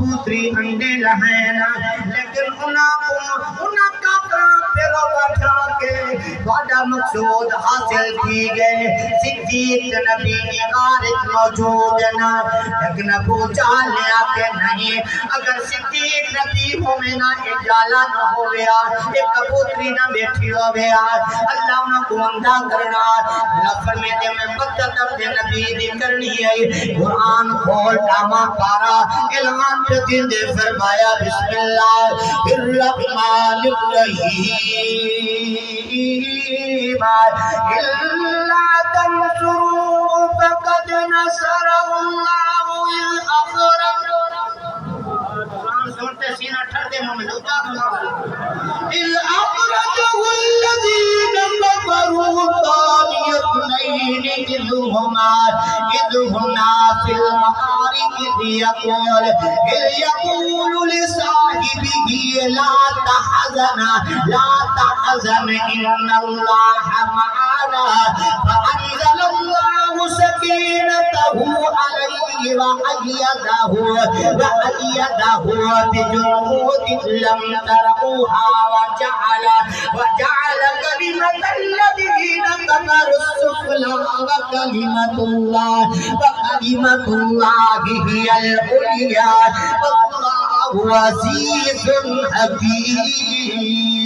कबूतरी अंडे लहैना लेकिन उना का पेरो बैठा के बड़ा मकसूद हासिल की गए सिद्दीक नबी की गारत मौजूद ना लेकिन अबू जहल ने आके नहीं अगर सिद्दीक नबी हो में ना इजाला न हो गया एक कबूतरी ना बैठी हो गया अल्लाह ना गुंडा करना लफर में दे में बदत अपने नबी दी करनी है कुरान खोल नामा पारा ऐलान पे दिन दे फरमाया बिस्मिल्लाहिर्रहमानिर्रहीम इल्ला तंसुरू फक़द नसरहुल्लाहु इल अखरज कुरान सुनते सीना ठर दे मोमें उठा इल अखरजहु الذين كفروا ثاني اثنين إذ هما في المعارك إذ يقول لصاحبه لا تحزن إن الله معنا فأنزل الله سكينته عليه وأيده بجنود لم تروها وجعل كلمة الذين كفروا السفلى وكلمة الله هي العليا والله عزيز حكيم